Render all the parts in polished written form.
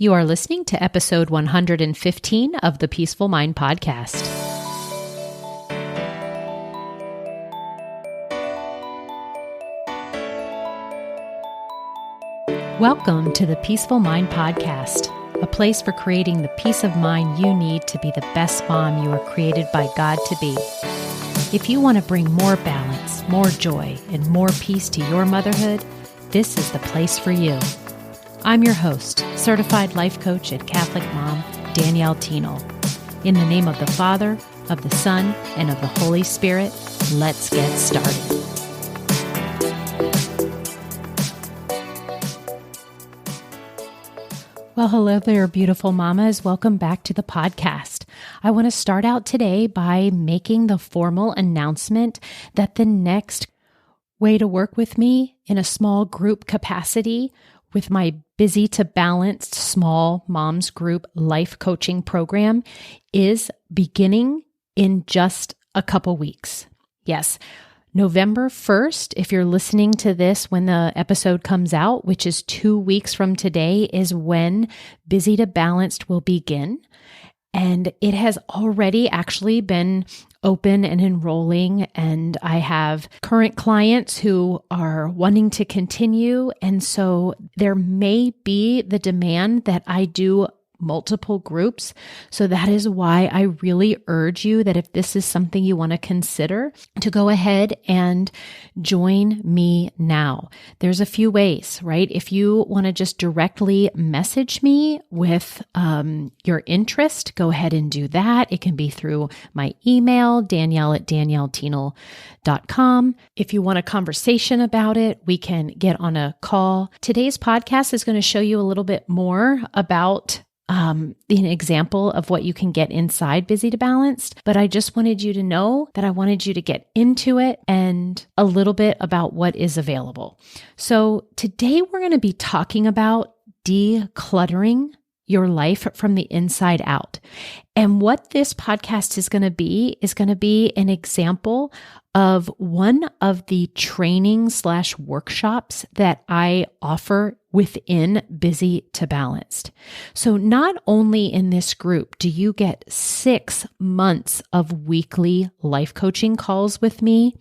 You are listening to episode 115 of the Peaceful Mind Podcast. Welcome to the Peaceful Mind Podcast, a place for creating the peace of mind you need to be the best mom you are created by God to be. If you want to bring more balance, more joy, and more peace to your motherhood, this is the place for you. I'm your host, certified life coach and Catholic mom, Danielle Tienel. In the name of the Father, of the Son, and of the Holy Spirit, let's get started. Well, hello there, beautiful mamas. Welcome back to the podcast. I want to start out today by making the formal announcement that the next way to work with me in a small group capacity with my Busy to Balanced Small Moms Group Life Coaching Program is beginning in just a couple weeks. Yes, November 1st, if you're listening to this when the episode comes out, which is 2 weeks from today, is when Busy to Balanced will begin. And it has already actually been open and enrolling, and I have current clients who are wanting to continue. And so there may be the demand that I do multiple groups. So that is why I really urge you that if this is something you want to consider, to go ahead and join me now. There's a few ways, right? If you want to just directly message me with your interest, go ahead and do that. It can be through my email, danielle@danielletienel.com. If you want a conversation about it, we can get on a call. Today's podcast is going to show you a little bit more about an example of what you can get inside Busy to Balanced, but I just wanted you to know that I wanted you to get into it and a little bit about what is available. So today we're going to be talking about decluttering your life from the inside out. And what this podcast is going to be an example of one of the training/workshops that I offer within Busy to Balanced. So not only in this group do you get 6 months of weekly life coaching calls with me,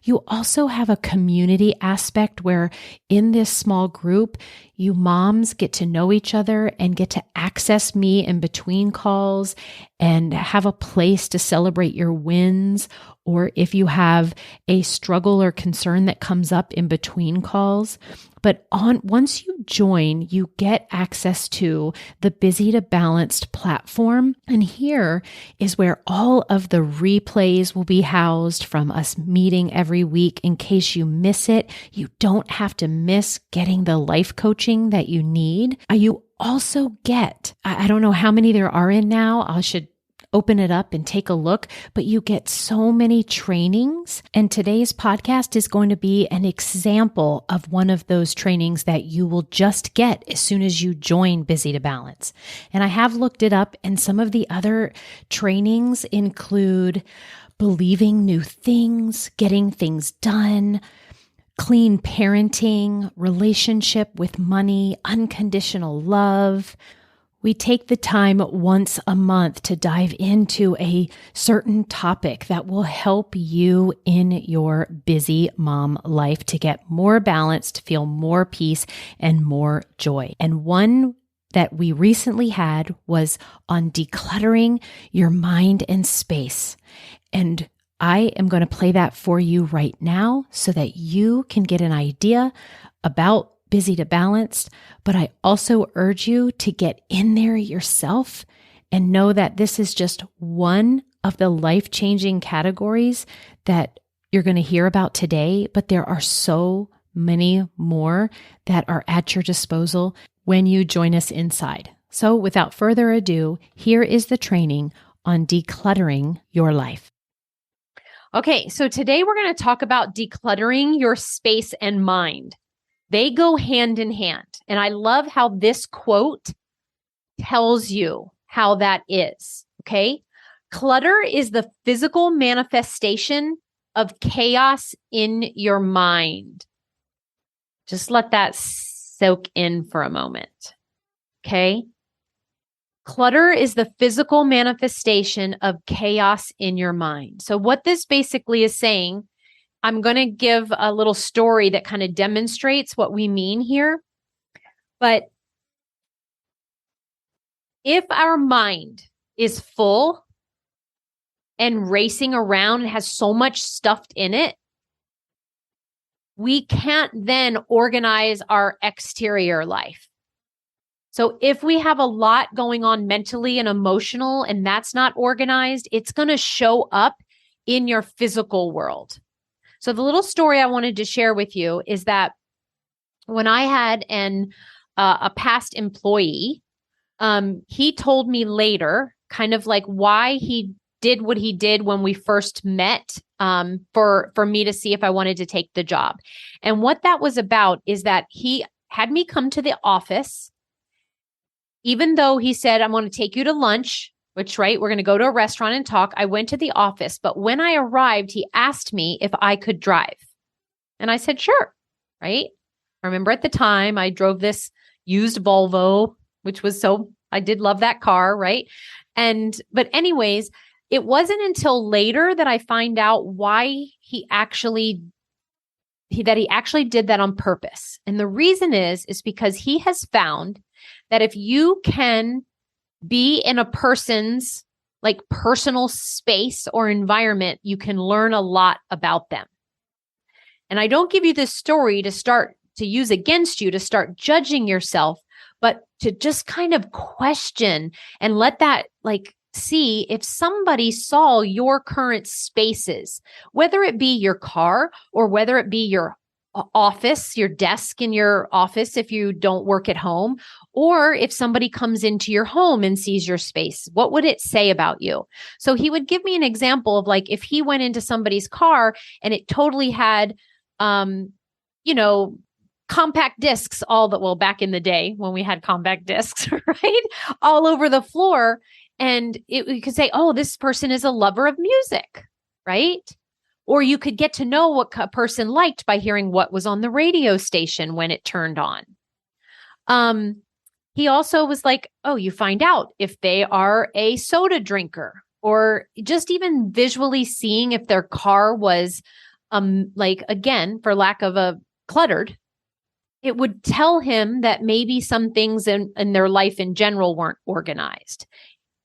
you also have a community aspect where in this small group, you moms get to know each other and get to access me in between calls and have a place to celebrate your wins, or if you have a struggle or concern that comes up in between calls. But once you join, you get access to the Busy to Balanced platform. And here is where all of the replays will be housed from us meeting every week. In case you miss it, you don't have to miss getting the life coaching that you need. You also get, I don't know how many there are in now. I should open it up and take a look, but you get so many trainings. And today's podcast is going to be an example of one of those trainings that you will just get as soon as you join Busy to Balance. And I have looked it up, and some of the other trainings include believing new things, getting things done, clean parenting, relationship with money, unconditional love. We take the time once a month to dive into a certain topic that will help you in your busy mom life to get more balance, to feel more peace and more joy. And one that we recently had was on decluttering your mind and space. And I am going to play that for you right now so that you can get an idea about Busy to Balanced, but I also urge you to get in there yourself and know that this is just one of the life-changing categories that you're going to hear about today, but there are so many more that are at your disposal when you join us inside. So without further ado, here is the training on decluttering your life. Okay, so today we're going to talk about decluttering your space and mind. They go hand in hand. And I love how this quote tells you how that is, okay? Clutter is the physical manifestation of chaos in your mind. Just let that soak in for a moment, okay? Clutter is the physical manifestation of chaos in your mind. So what this basically is saying, I'm going to give a little story that kind of demonstrates what we mean here. But if our mind is full and racing around and has so much stuffed in it, we can't then organize our exterior life. So if we have a lot going on mentally and emotional and that's not organized, it's going to show up in your physical world. So the little story I wanted to share with you is that when I had a past employee, he told me later kind of like why he did what he did when we first met, for me to see if I wanted to take the job. And what that was about is that he had me come to the office, even though he said, I'm going to take you to lunch, which, right, we're going to go to a restaurant and talk. I went to the office, but when I arrived, he asked me if I could drive. And I said, sure, right? I remember at the time I drove this used Volvo, which was I did love that car, right? But anyways, it wasn't until later that I find out why he actually did that on purpose. And the reason is because he has found that if you can be in a person's like personal space or environment, you can learn a lot about them. And I don't give you this story to use against you, to start judging yourself, but to just kind of question and let that see if somebody saw your current spaces, whether it be your car or whether it be your office, your desk in your office if you don't work at home, or if somebody comes into your home and sees your space, what would it say about you? So he would give me an example of if he went into somebody's car and it totally had, compact discs, back in the day when we had compact discs, right? All over the floor. And you could say, oh, this person is a lover of music, right? Or you could get to know what a person liked by hearing what was on the radio station when it turned on. He also was like, oh, you find out if they are a soda drinker, or just even visually seeing if their car was, again, for lack of a cluttered, it would tell him that maybe some things in their life in general weren't organized.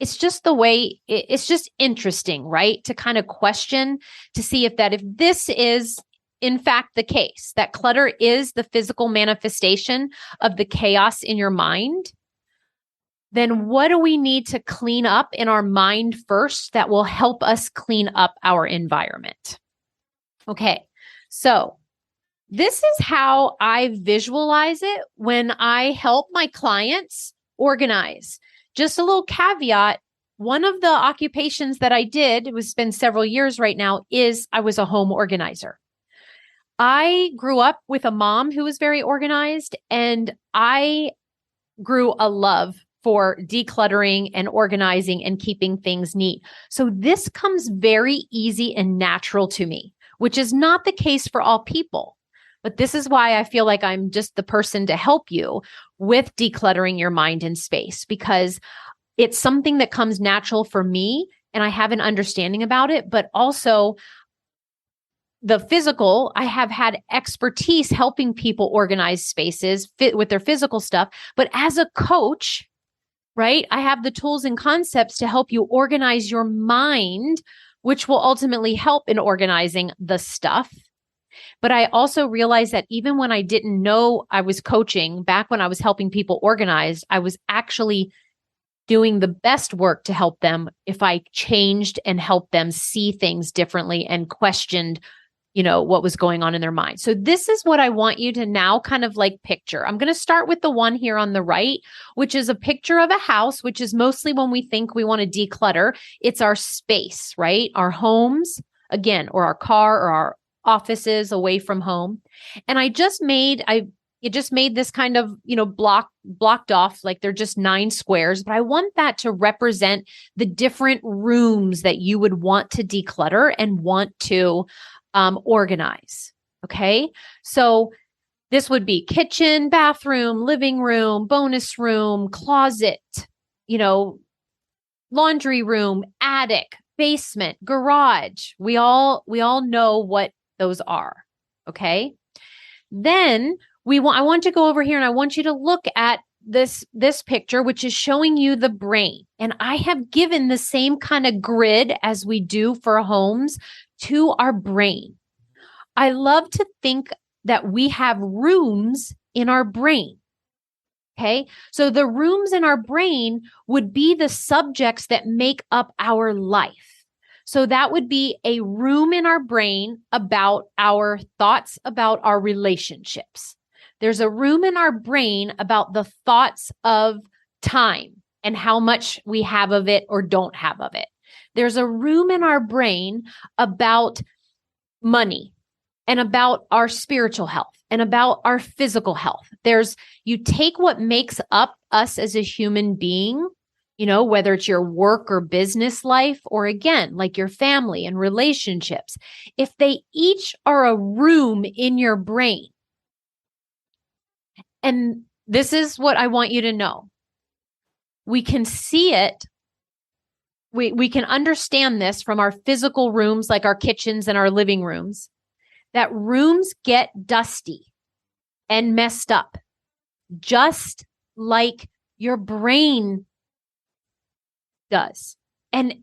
It's just the way, it's just interesting, right? To kind of question, to see if this is in fact the case, that clutter is the physical manifestation of the chaos in your mind, then what do we need to clean up in our mind first that will help us clean up our environment? Okay, so this is how I visualize it when I help my clients organize. Just a little caveat, one of the occupations that I did, it's been several years right now, is I was a home organizer. I grew up with a mom who was very organized, and I grew a love for decluttering and organizing and keeping things neat. So this comes very easy and natural to me, which is not the case for all people. But this is why I feel like I'm just the person to help you with decluttering your mind and space, because it's something that comes natural for me and I have an understanding about it, but also the physical, I have had expertise helping people organize spaces fit with their physical stuff. But as a coach, right, I have the tools and concepts to help you organize your mind, which will ultimately help in organizing the stuff. But I also realized that even when I didn't know I was coaching, back when I was helping people organize, I was actually doing the best work to help them if I changed and helped them see things differently and questioned, what was going on in their mind. So this is what I want you to now kind of picture. I'm going to start with the one here on the right, which is a picture of a house, which is mostly when we think we want to declutter. It's our space, right? Our homes, again, or our car or our offices away from home. And it just made this kind of, blocked off, they're just 9 squares, but I want that to represent the different rooms that you would want to declutter and want to organize. Okay. So this would be kitchen, bathroom, living room, bonus room, closet, laundry room, attic, basement, garage. We all know what those are. Okay. Then I want to go over here and I want you to look at this picture, which is showing you the brain. And I have given the same kind of grid as we do for homes to our brain. I love to think that we have rooms in our brain. Okay. So the rooms in our brain would be the subjects that make up our life. So that would be a room in our brain about our thoughts about our relationships. There's a room in our brain about the thoughts of time and how much we have of it or don't have of it. There's a room in our brain about money and about our spiritual health and about our physical health. You take what makes up us as a human being, whether it's your work or business life, or again, like your family and relationships. If they each are a room in your brain, and this is what I want you to know. We can see it. We can understand this from our physical rooms, like our kitchens and our living rooms, that rooms get dusty and messed up, just like your brain does. And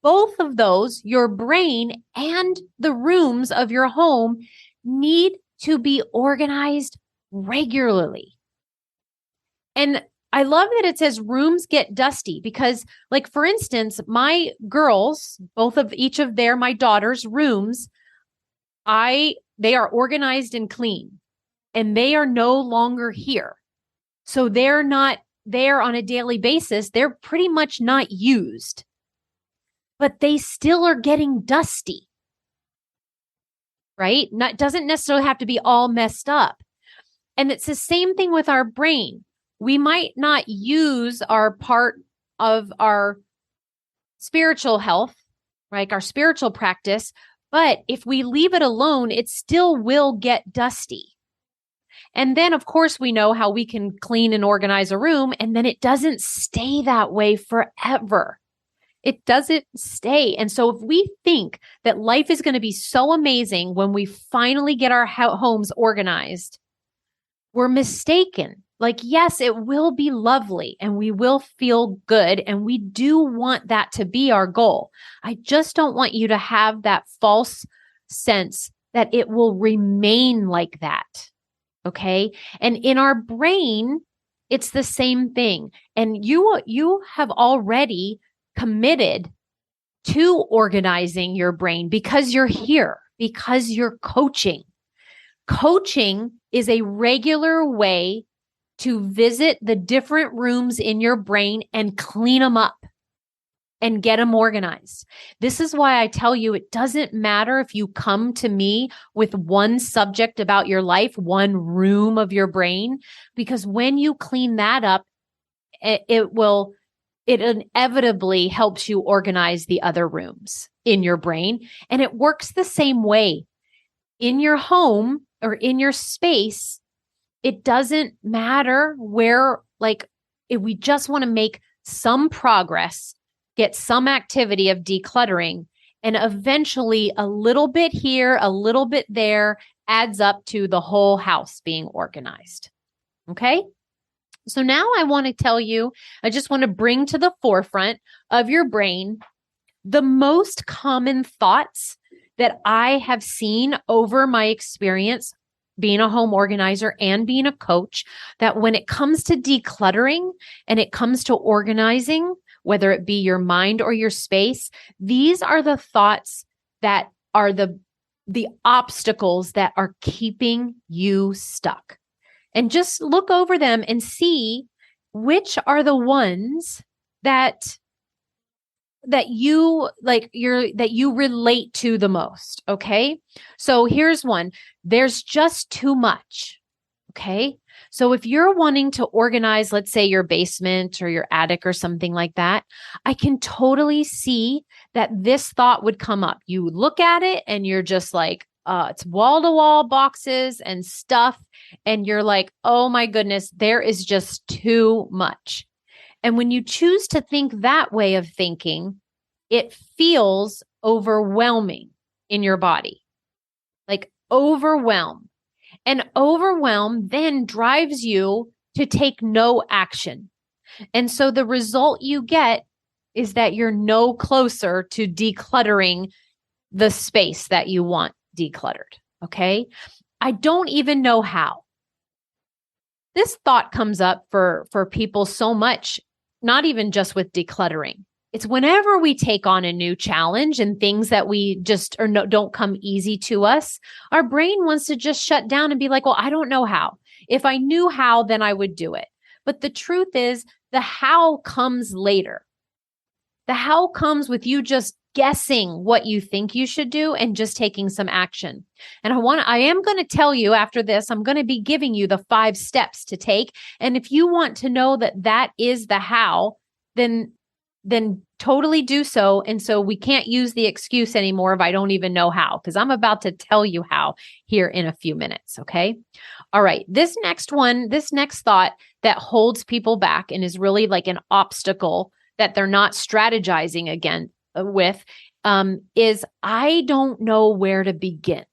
both of those, your brain and the rooms of your home, need to be organized regularly. And I love that it says rooms get dusty because, like, for instance, my girls, each of my daughters' rooms, they are organized and clean, and they are no longer here. So they're not there on a daily basis. They're pretty much not used, but they still are getting dusty, right? Doesn't necessarily have to be all messed up. And it's the same thing with our brain. We might not use our part of our spiritual health, like our spiritual practice, but if we leave it alone, it still will get dusty. And then, of course, we know how we can clean and organize a room, and then it doesn't stay that way forever. It doesn't stay. And so if we think that life is going to be so amazing when we finally get our homes organized, we're mistaken. Like, yes, it will be lovely and we will feel good. And we do want that to be our goal. I just don't want you to have that false sense that it will remain like that. Okay. And in our brain, it's the same thing. And you have already committed to organizing your brain because you're here, because you're coaching. Coaching is a regular way to visit the different rooms in your brain and clean them up and get them organized. This is why I tell you, it doesn't matter if you come to me with one subject about your life, one room of your brain, because when you clean that up, it inevitably helps you organize the other rooms in your brain. And it works the same way in your home or in your space. It doesn't matter where, if we just want to make some progress, get some activity of decluttering, and eventually a little bit here, a little bit there adds up to the whole house being organized. Okay? So now I just want to bring to the forefront of your brain the most common thoughts that I have seen over my experience being a home organizer and being a coach, that when it comes to decluttering and it comes to organizing, whether it be your mind or your space, these are the thoughts that are the obstacles that are keeping you stuck. And just look over them and see which are the ones that you relate to the most. Okay. So here's one. There's just too much. Okay. So if you're wanting to organize, let's say your basement or your attic or something like that, I can totally see that this thought would come up. You look at it and you're just like, it's wall to wall boxes and stuff. And you're like, oh my goodness, there is just too much. And when you choose to think that way of thinking, it feels overwhelming in your body, like overwhelm. And overwhelm then drives you to take no action. And so the result you get is that you're no closer to decluttering the space that you want decluttered. Okay. I don't even know how. This thought comes up for people so much, not even just with decluttering. It's whenever we take on a new challenge and things that we just don't come easy to us, our brain wants to just shut down and be like, well, I don't know how. If I knew how, then I would do it. But the truth is, the how comes later. The how comes with you just guessing what you think you should do and just taking some action. And I am going to tell you after this, I'm going to be giving you the 5 steps to take. And if you want to know that that is the how, then totally do so. And so we can't use the excuse anymore of I don't even know how, because I'm about to tell you how here in a few minutes. Okay. All right. This next thought that holds people back and is really like an obstacle that they're not strategizing again with, is I don't know where to begin.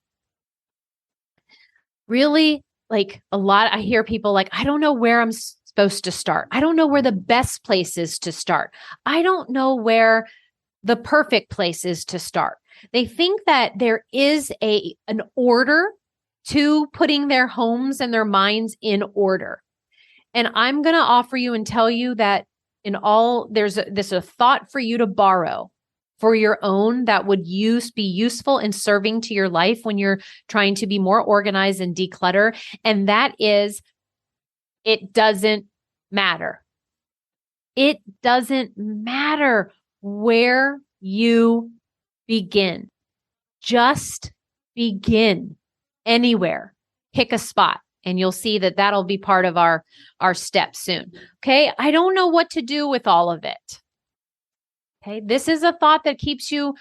Really, like I hear people like, I don't know where I'm supposed to start. I don't know where the best place is to start. I don't know where the perfect place is to start. They think that there is an order to putting their homes and their minds in order. And I'm going to offer you and tell you that there's a thought for you to borrow for your own that would be useful and serving to your life when you're trying to be more organized and declutter. And that is, it doesn't matter. It doesn't matter where you begin. Just begin anywhere. Pick a spot. And you'll see that that'll be part of our steps soon. Okay. I don't know what to do with all of it. Okay. This is a thought that keeps you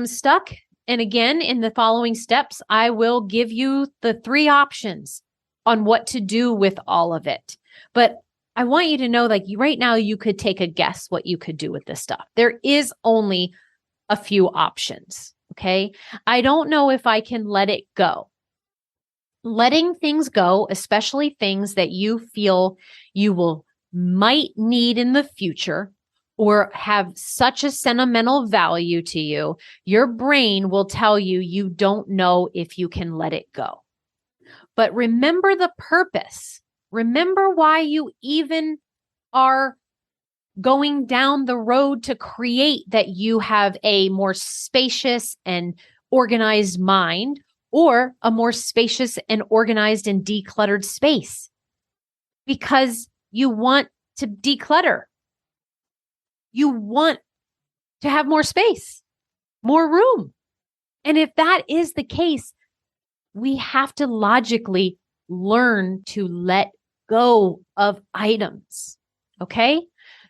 stuck. And again, in the following steps, I will give you the 3 options on what to do with all of it. But I want you to know, like right now, you could take a guess what you could do with this stuff. There is only a few options. Okay. I don't know if I can let it go. Letting things go, especially things that you feel you might need in the future or have such a sentimental value to you, your brain will tell you you don't know if you can let it go. But remember the purpose. Remember why you even are going down the road to create that you have a more spacious and organized mind, or a more spacious and organized and decluttered space, because you want to declutter. You want to have more space, more room. And if that is the case, we have to logically learn to let go of items. Okay?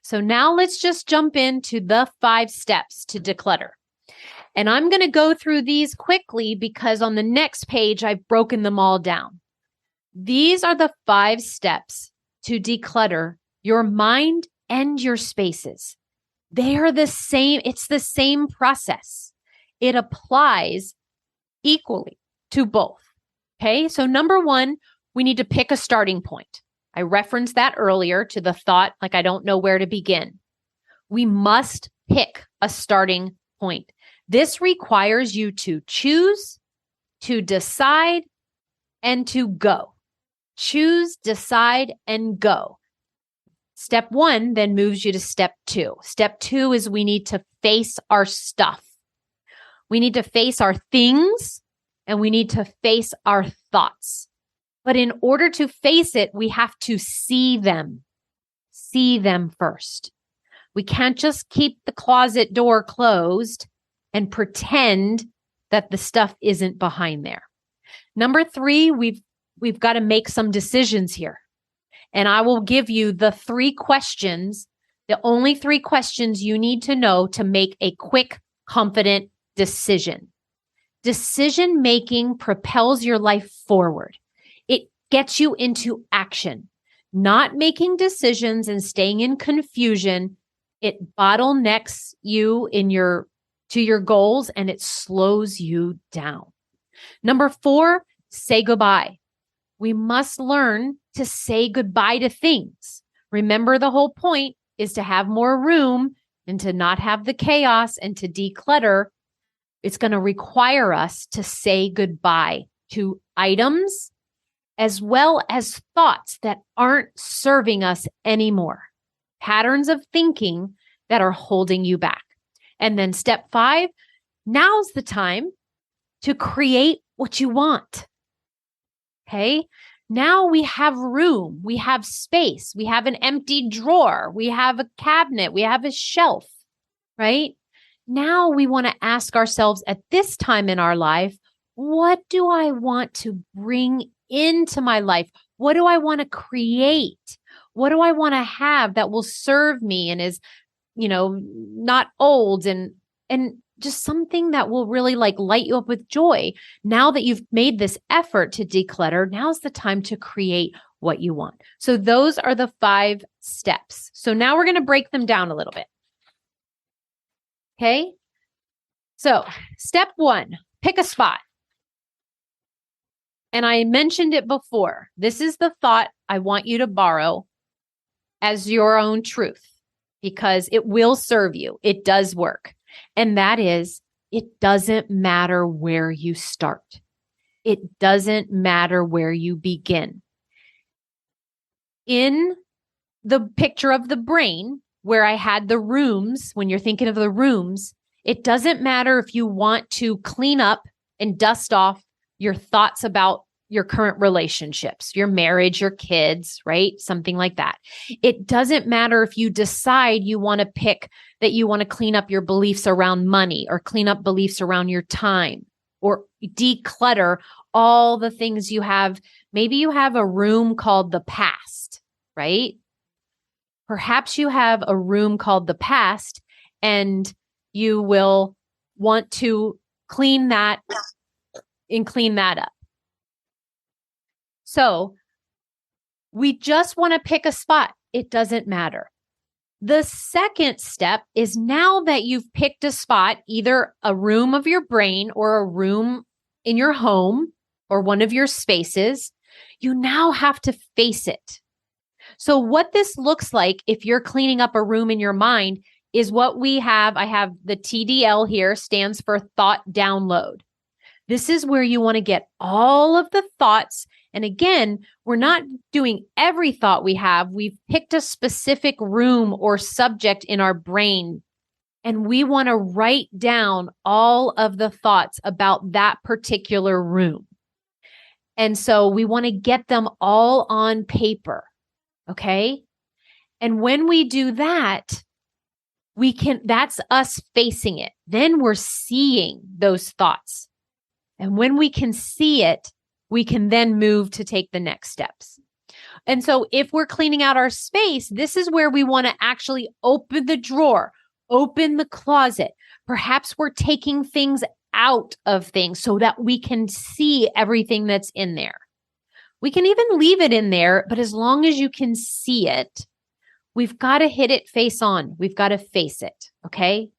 So now let's just jump into the 5 steps to declutter. And I'm going to go through these quickly because on the next page, I've broken them all down. These are the 5 steps to declutter your mind and your spaces. They are the same. It's the same process. It applies equally to both. Okay. So number 1, we need to pick a starting point. I referenced that earlier to the thought, like, I don't know where to begin. We must pick a starting point. This requires you to choose, to decide, and to go. Choose, decide, and go. Step 1 then moves you to step 2. Step 2 is we need to face our stuff. We need to face our things, and we need to face our thoughts. But in order to face it, we have to see them. See them first. We can't just keep the closet door closed and pretend that the stuff isn't behind there. Number 3, we've got to make some decisions here. And I will give you the 3 questions, the only 3 questions you need to know to make a quick, confident decision. Decision making propels your life forward. It gets you into action. Not making decisions and staying in confusion, it bottlenecks you to your goals, and it slows you down. Number 4, say goodbye. We must learn to say goodbye to things. Remember, the whole point is to have more room and to not have the chaos and to declutter. It's going to require us to say goodbye to items as well as thoughts that aren't serving us anymore. Patterns of thinking that are holding you back. And then step 5, now's the time to create what you want. Okay? Now we have room, we have space, we have an empty drawer, we have a cabinet, we have a shelf, right? Now we want to ask ourselves at this time in our life, what do I want to bring into my life? What do I want to create? What do I want to have that will serve me and is, not old and just something that will really light you up with joy. Now that you've made this effort to declutter, now's the time to create what you want. So those are the 5 steps. So now we're going to break them down a little bit. Okay. So step 1, pick a spot. And I mentioned it before. This is the thought I want you to borrow as your own truth because it will serve you. It does work. And that is, it doesn't matter where you start. It doesn't matter where you begin. In the picture of the brain, where I had the rooms, when you're thinking of the rooms, it doesn't matter if you want to clean up and dust off your thoughts about your current relationships, your marriage, your kids, right? Something like that. It doesn't matter if you decide you want to pick that you want to clean up your beliefs around money or clean up beliefs around your time or declutter all the things you have. Maybe you have a room called the past, right? Perhaps you have a room called the past and you will want to clean that up. So we just want to pick a spot. It doesn't matter. The second step is now that you've picked a spot, either a room of your brain or a room in your home or one of your spaces, you now have to face it. So what this looks like if you're cleaning up a room in your mind is what we have. I have the TDL here, stands for thought download. This is where you want to get all of the thoughts. And again, we're not doing every thought we have. We've picked a specific room or subject in our brain, and we want to write down all of the thoughts about that particular room. And so we want to get them all on paper. Okay. And when we do that, that's us facing it. Then we're seeing those thoughts. And when we can see it, we can then move to take the next steps. And so if we're cleaning out our space, this is where we want to actually open the drawer, open the closet. Perhaps we're taking things out of things so that we can see everything that's in there. We can even leave it in there, but as long as you can see it, we've got to hit it face on. We've got to face it, okay?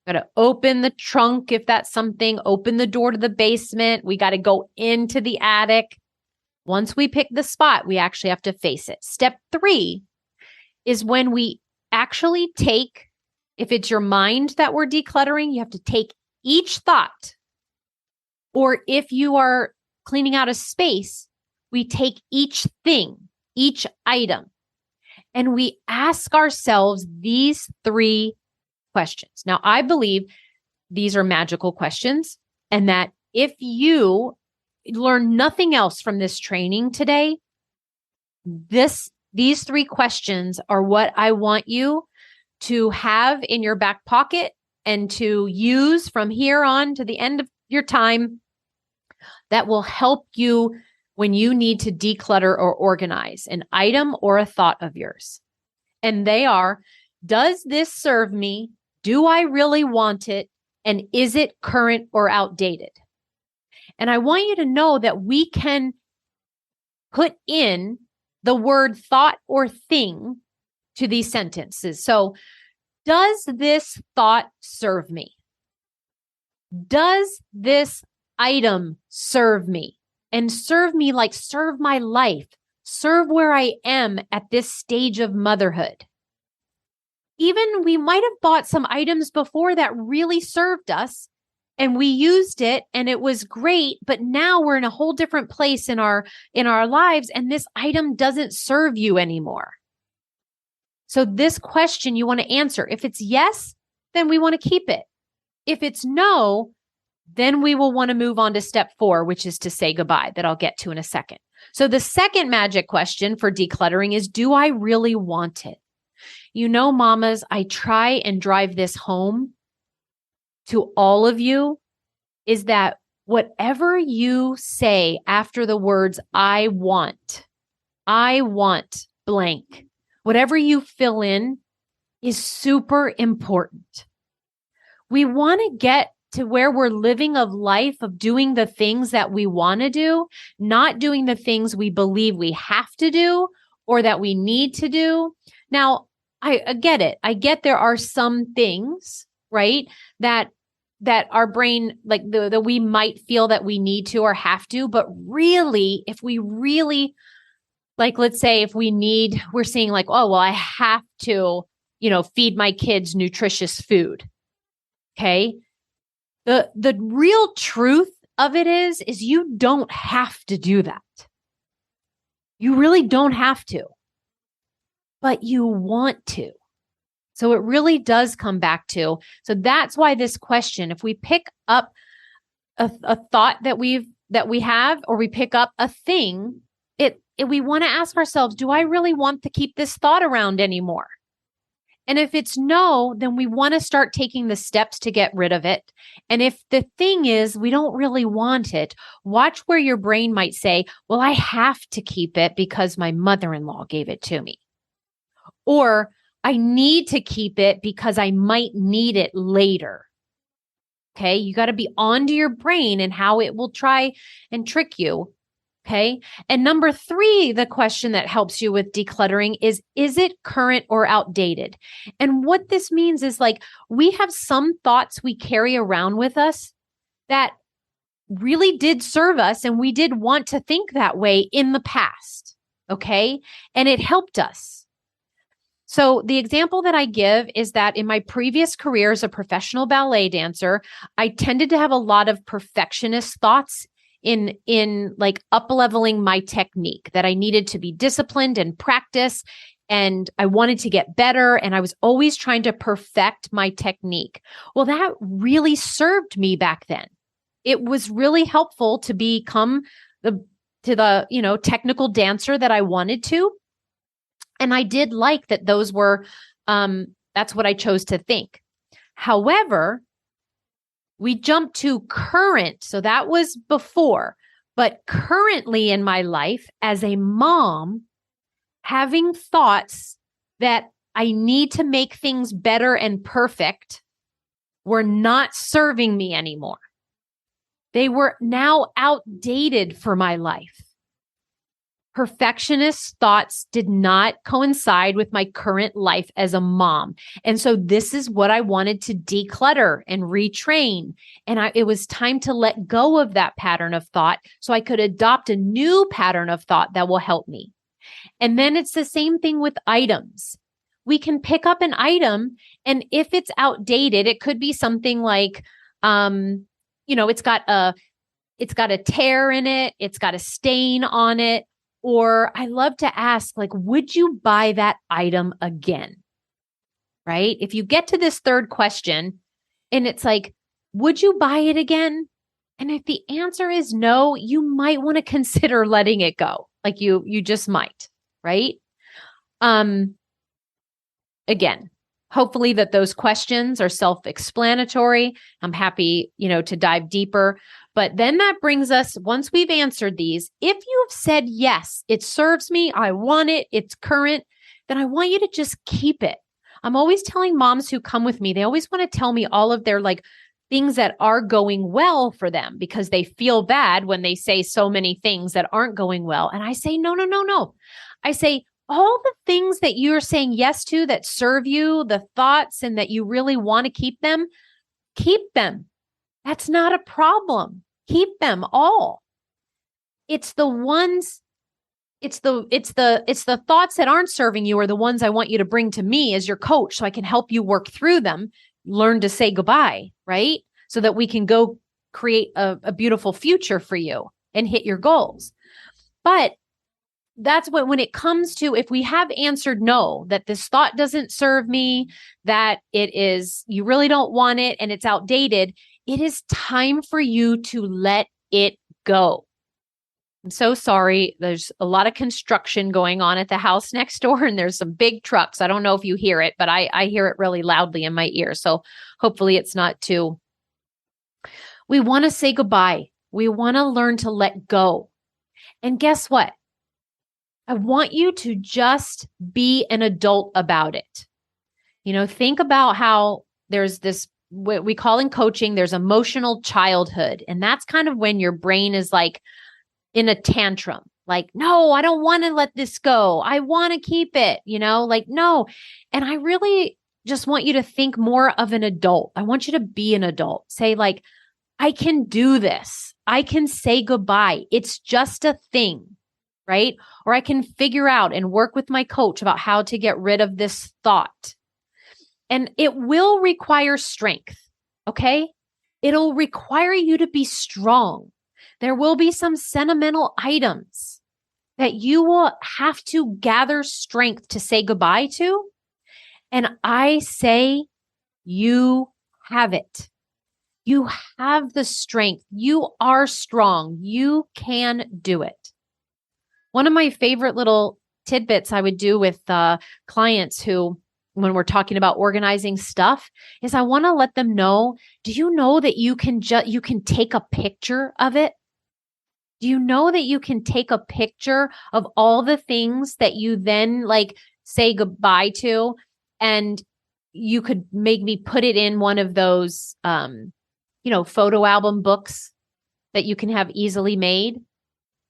Got to open the trunk if that's something, open the door to the basement. We got to go into the attic. Once we pick the spot, we actually have to face it. Step 3 is when we actually take, if it's your mind that we're decluttering, you have to take each thought. Or if you are cleaning out a space, we take each thing, each item, and we ask ourselves these 3 questions. Now, I believe these are magical questions, and that if you learn nothing else from this training today, these 3 questions are what I want you to have in your back pocket and to use from here on to the end of your time that will help you when you need to declutter or organize an item or a thought of yours. And they are, does this serve me? Do I really want it? And is it current or outdated? And I want you to know that we can put in the word thought or thing to these sentences. So, does this thought serve me? Does this item serve me? And serve me like serve my life, serve where I am at this stage of motherhood. Even we might have bought some items before that really served us and we used it and it was great, but now we're in a whole different place in our lives and this item doesn't serve you anymore. So this question you want to answer. If it's yes, then we want to keep it. If it's no, then we will want to move on to step 4, which is to say goodbye, that I'll get to in a second. So the second magic question for decluttering is, do I really want it? You know, mamas, I try and drive this home to all of you, is that whatever you say after the words, I want blank, whatever you fill in is super important. We want to get to where we're living a life of doing the things that we want to do, not doing the things we believe we have to do or that we need to do. Now, I get it. I get there are some things, right, that our brain, like that we might feel that we need to or have to, but really, if we really, like, let's say if we're seeing like, oh, well, I have to, feed my kids nutritious food. Okay. The real truth of it is you don't have to do that. You really don't have to, but you want to. So it really does come back to, so that's why this question, if we pick up a thought that we have, or we pick up a thing, we want to ask ourselves, do I really want to keep this thought around anymore? And if it's no, then we want to start taking the steps to get rid of it. And if the thing is, we don't really want it, watch where your brain might say, well, I have to keep it because my mother-in-law gave it to me. Or I need to keep it because I might need it later. Okay. You got to be onto your brain and how it will try and trick you. Okay. And number 3, the question that helps you with decluttering is it current or outdated? And what this means is, like, we have some thoughts we carry around with us that really did serve us and we did want to think that way in the past. Okay. And it helped us. So the example that I give is that in my previous career as a professional ballet dancer, I tended to have a lot of perfectionist thoughts in like up-leveling my technique, that I needed to be disciplined and practice, and I wanted to get better, and I was always trying to perfect my technique. Well, that really served me back then. It was really helpful to become the technical dancer that I wanted to. And I did like that those were, that's what I chose to think. However, we jumped to current. So that was before, but currently in my life as a mom, having thoughts that I need to make things better and perfect were not serving me anymore. They were now outdated for my life. Perfectionist thoughts did not coincide with my current life as a mom. And so this is what I wanted to declutter and retrain. And it was time to let go of that pattern of thought so I could adopt a new pattern of thought that will help me. And then it's the same thing with items. We can pick up an item, and if it's outdated, it could be something like, it's got a tear in it, it's got a stain on it. Or I love to ask, like, would you buy that item again? Right? If you get to this third question and it's like, would you buy it again? And if the answer is no, you might want to consider letting it go. Like you just might, right? Again, hopefully that those questions are self-explanatory. I'm happy, to dive deeper. But then that brings us, once we've answered these, if you've said, yes, it serves me, I want it, it's current, then I want you to just keep it. I'm always telling moms who come with me, they always want to tell me all of their like things that are going well for them because they feel bad when they say so many things that aren't going well. And I say, no, no, no, no. I say, all the things that you're saying yes to that serve you, the thoughts, and that you really want to keep them, keep them. That's not a problem. Keep them all. It's the ones, it's the thoughts that aren't serving you are the ones I want you to bring to me as your coach so I can help you work through them, learn to say goodbye, right? So that we can go create a beautiful future for you and hit your goals. But that's what, when it comes to, if we have answered no, that this thought doesn't serve me, that it is, you really don't want it and it's outdated, it is time for you to let it go. I'm so sorry. There's a lot of construction going on at the house next door, and there's some big trucks. I don't know if you hear it, but I hear it really loudly in my ear. So hopefully it's not too. We want to say goodbye. We want to learn to let go. And guess what? I want you to just be an adult about it. Think about how there's this, what we call in coaching, there's emotional childhood. And that's kind of when your brain is like in a tantrum, like, no, I don't want to let this go. I want to keep it, no. And I really just want you to think more of an adult. I want you to be an adult. Say like, I can do this. I can say goodbye. It's just a thing, right? Or I can figure out and work with my coach about how to get rid of this thought. And it will require strength, okay? It'll require you to be strong. There will be some sentimental items that you will have to gather strength to say goodbye to. And I say, you have it. You have the strength. You are strong. You can do it. One of my favorite little tidbits I would do with clients who, when we're talking about organizing stuff, is I want to let them know, do you know that you can take a picture of it? Do you know that you can take a picture of all the things that you then like say goodbye to, and you could maybe put it in one of those, photo album books that you can have easily made.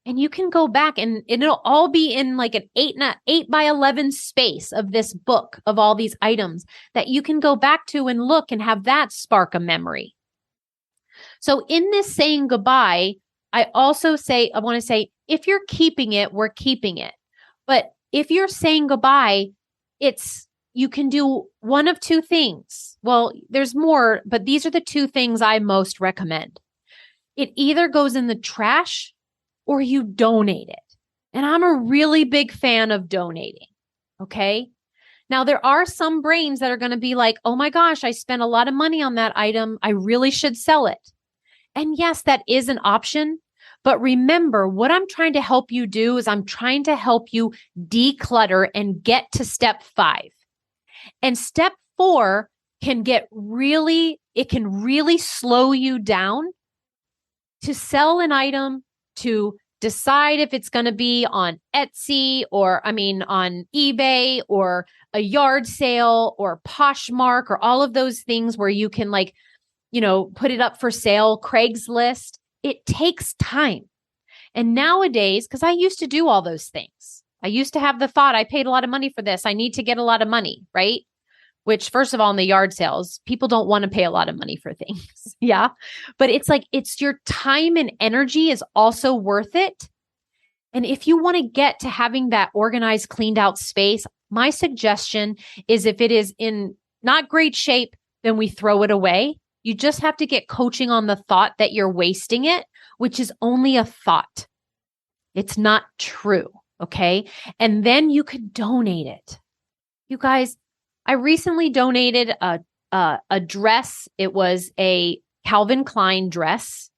And you can go back and it'll all be in like an 8 by 11 space of this book of all these items that you can go back to and look and have that spark a memory. So in this saying goodbye, I want to say, if you're keeping it, we're keeping it. But if you're saying goodbye, you can do one of two things. Well, there's more, but these are the two things I most recommend. It either goes in the trash or you donate it. And I'm a really big fan of donating. Okay. Now, there are some brains that are going to be like, oh my gosh, I spent a lot of money on that item. I really should sell it. And yes, that is an option. But remember, what I'm trying to help you do is I'm trying to help you declutter and get to step 5. And step 4 can really slow you down to sell an item, to decide if it's going to be on Etsy on eBay or a yard sale or Poshmark or all of those things where you can put it up for sale, Craigslist. It takes time. And nowadays, because I used to do all those things, I used to have the thought, I paid a lot of money for this. I need to get a lot of money, right? Which, first of all, in the yard sales, people don't want to pay a lot of money for things. Yeah. But it's your time and energy is also worth it. And if you want to get to having that organized, cleaned out space, my suggestion is if it is in not great shape, then we throw it away. You just have to get coaching on the thought that you're wasting it, which is only a thought. It's not true. Okay. And then you could donate it. You guys, I recently donated a dress. It was a Calvin Klein dress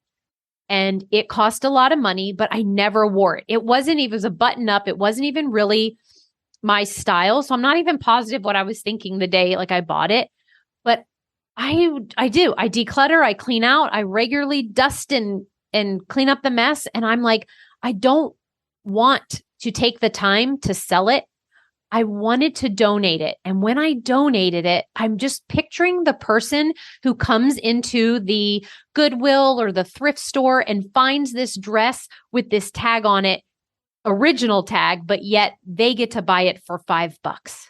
and it cost a lot of money, but I never wore it. It was a button up. It wasn't even really my style. So I'm not even positive what I was thinking the day I bought it, but I do. I declutter, I clean out, I regularly dust and clean up the mess. And I'm like, I don't want to take the time to sell it. I wanted to donate it. And when I donated it, I'm just picturing the person who comes into the Goodwill or the thrift store and finds this dress with this tag on it, original tag, but yet they get to buy it for $5.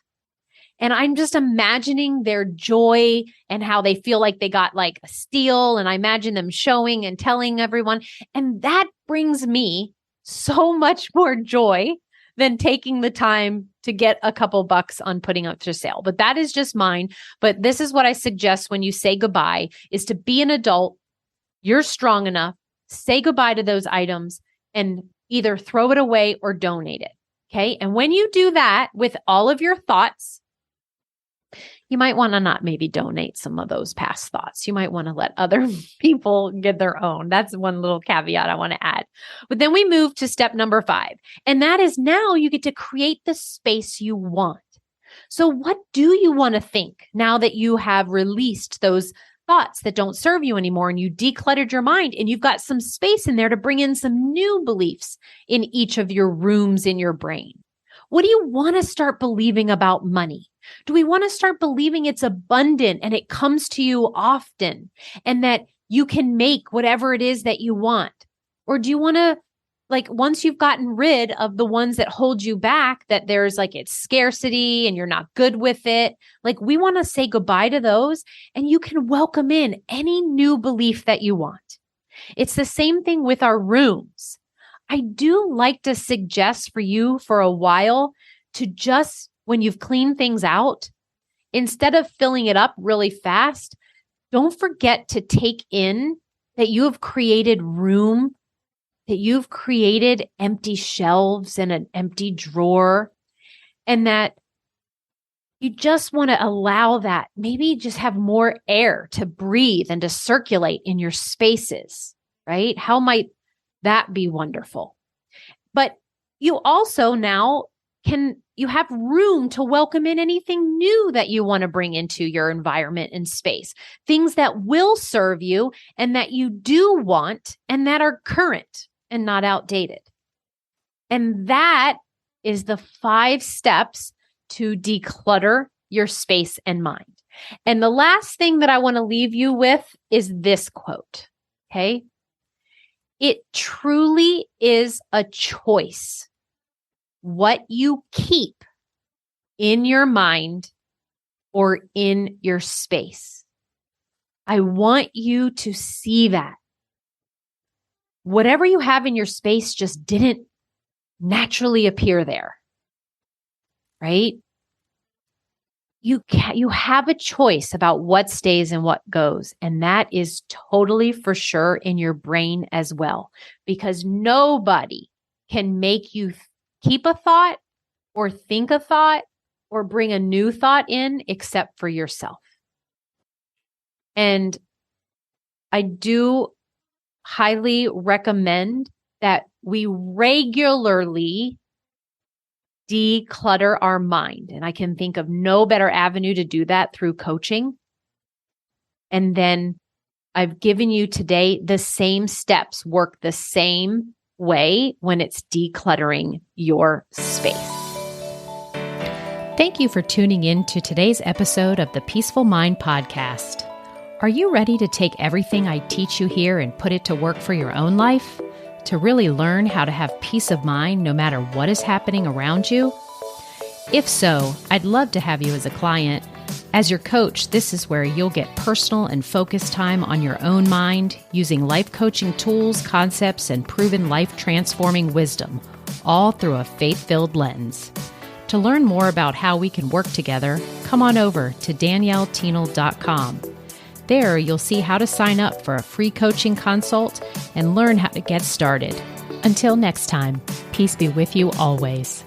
And I'm just imagining their joy and how they feel like they got like a steal. And I imagine them showing and telling everyone. And that brings me so much more joy than taking the time to get a couple bucks on putting up for sale. But that is just mine. But this is what I suggest when you say goodbye is to be an adult. You're strong enough, say goodbye to those items and either throw it away or donate it. Okay. And when you do that with all of your thoughts, you might want to not maybe donate some of those past thoughts. You might want to let other people get their own. That's one little caveat I want to add. But then we move to step number 5. And that is now you get to create the space you want. So what do you want to think now that you have released those thoughts that don't serve you anymore and you decluttered your mind and you've got some space in there to bring in some new beliefs in each of your rooms in your brain? What do you want to start believing about money? Do we want to start believing it's abundant and it comes to you often and that you can make whatever it is that you want? Or do you want to, like, once you've gotten rid of the ones that hold you back, that there's like it's scarcity and you're not good with it, like we want to say goodbye to those and you can welcome in any new belief that you want. It's the same thing with our rooms. I do like to suggest for you for a while to just, when you've cleaned things out, instead of filling it up really fast, don't forget to take in that you have created room, that you've created empty shelves and an empty drawer, and that you just want to allow that, maybe just have more air to breathe and to circulate in your spaces, right? How might that be wonderful? But you also now you have room to welcome in anything new that you want to bring into your environment and space, things that will serve you and that you do want and that are current and not outdated. And that is the 5 steps to declutter your space and mind. And the last thing that I want to leave you with is this quote, okay? It truly is a choice what you keep in your mind or in your space. I want you to see that. Whatever you have in your space just didn't naturally appear there, right? You have a choice about what stays and what goes. And that is totally for sure in your brain as well, because nobody can make you keep a thought or think a thought or bring a new thought in except for yourself. And I do highly recommend that we regularly declutter our mind. And I can think of no better avenue to do that through coaching. And then I've given you today the same steps, work the same way when it's decluttering your space. Thank you for tuning in to today's episode of the Peaceful Mind Podcast. Are you ready to take everything I teach you here and put it to work for your own life? To really learn how to have peace of mind no matter what is happening around you? If so, I'd love to have you as a client. As your coach, this is where you'll get personal and focused time on your own mind using life coaching tools, concepts, and proven life-transforming wisdom, all through a faith-filled lens. To learn more about how we can work together, come on over to danielleteenel.com. There, you'll see how to sign up for a free coaching consult and learn how to get started. Until next time, peace be with you always.